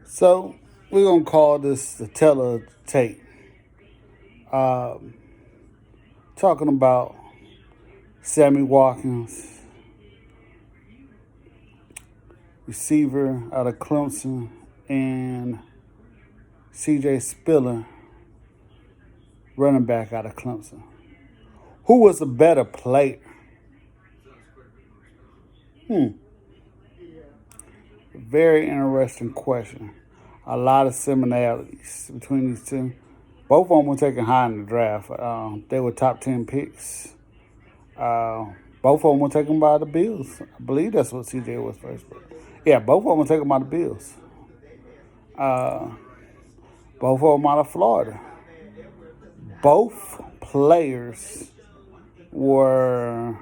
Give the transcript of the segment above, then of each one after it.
So we're gonna call this the teller tape. Um, Talking about Sammy Watkins, receiver out of Clemson, and C.J. Spiller, running back out of Clemson. Who was a better player? Very interesting question. A lot of similarities between these two. Both of them were taken high in the draft. They were top 10 picks. Both of them were taken by the Bills. I believe that's what CJ was first. But yeah, both of them were taken by the Bills. Both of them out of Florida. Both players were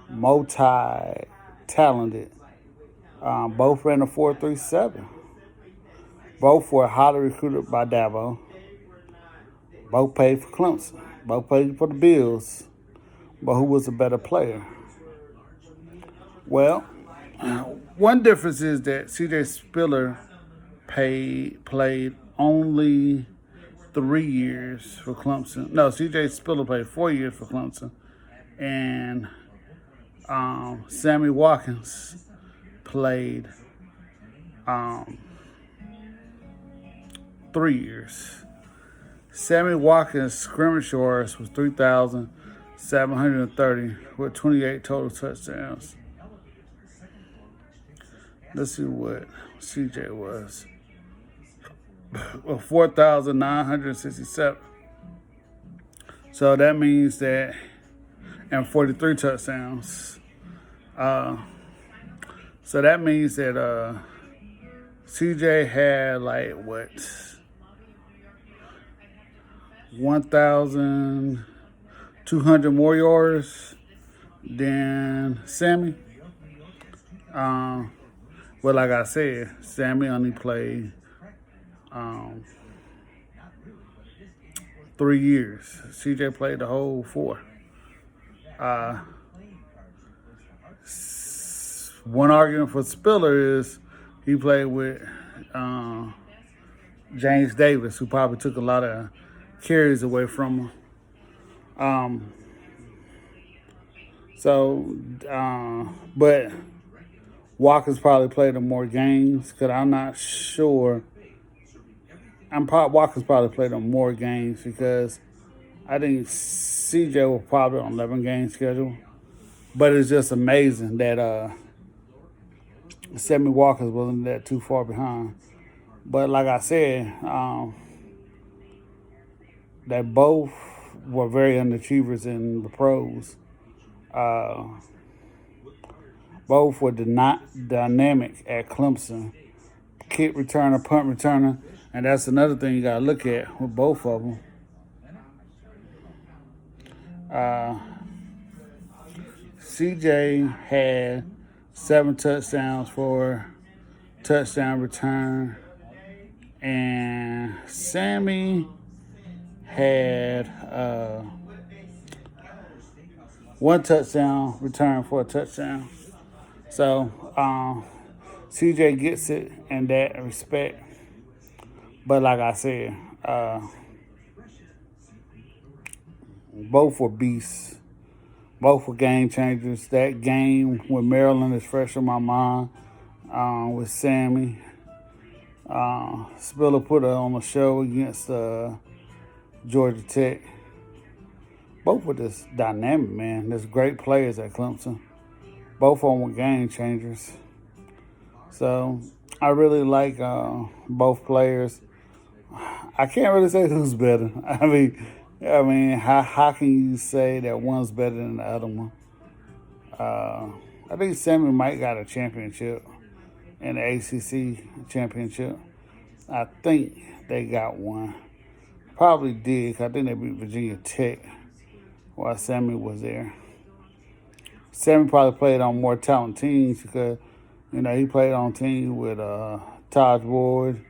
multi-talented. Both ran a 4.37. Both were highly recruited by Dabo. Both played for Clemson. Both played for the Bills. But who was a better player? Well, one difference is that C.J. Spiller played only 3 years for Clemson. No, C.J. Spiller played 4 years for Clemson. And Sammy Watkins played 3 years. Sammy Watkins' scrimmage yards was 3,730 with 28 total touchdowns. Let's see what CJ was. 4,967. So that means that, and 43 touchdowns. So that means that CJ had 1,200 more yards than Sammy. But like I said, Sammy only played 3 years. CJ played the whole 4. One argument for Spiller is he played with James Davis, who probably took a lot of carries away from him. But Watkins probably played in more games because I'm not sure. Watkins probably played on more games because I think CJ was probably on 11-game schedule. But it's just amazing that Sammy Watkins wasn't that too far behind. But like I said, that both were very underachievers in the pros. Both were not dynamic at Clemson. Kick returner, punt returner, and that's another thing you got to look at with both of them. CJ had 7 touchdowns for touchdown return, and Sammy had 1 touchdown return for a touchdown. So CJ gets it in that respect. But like I said, both were beasts. Both were game changers. That game with Maryland is fresh in my mind with Sammy. Spiller put on a show against Georgia Tech. Both were just dynamic, man. There's great players at Clemson. Both of them were game changers. So I really like both players. I can't really say who's better. I mean, how can you say that one's better than the other one? I think Sammy might got a championship in the ACC championship. I think they got one. Probably did. I think they beat Virginia Tech while Sammy was there. Sammy probably played on more talented teams because, he played on teams with Taj Ward.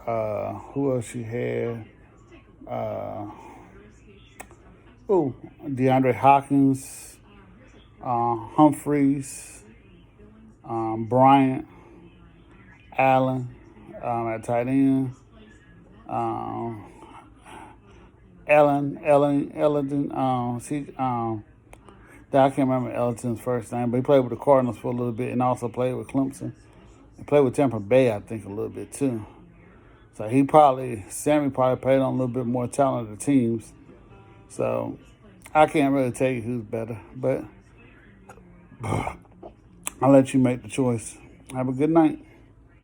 Who else you had? DeAndre Hopkins, Humphreys, Bryant, Allen. at tight end. Um, Ellington. I can't remember Ellington's first name, but he played with the Cardinals for a little bit and also played with Clemson. He played with Tampa Bay, I think, a little bit too. So Sammy probably played on a little bit more talented teams. So I can't really tell you who's better, but I'll let you make the choice. Have a good night.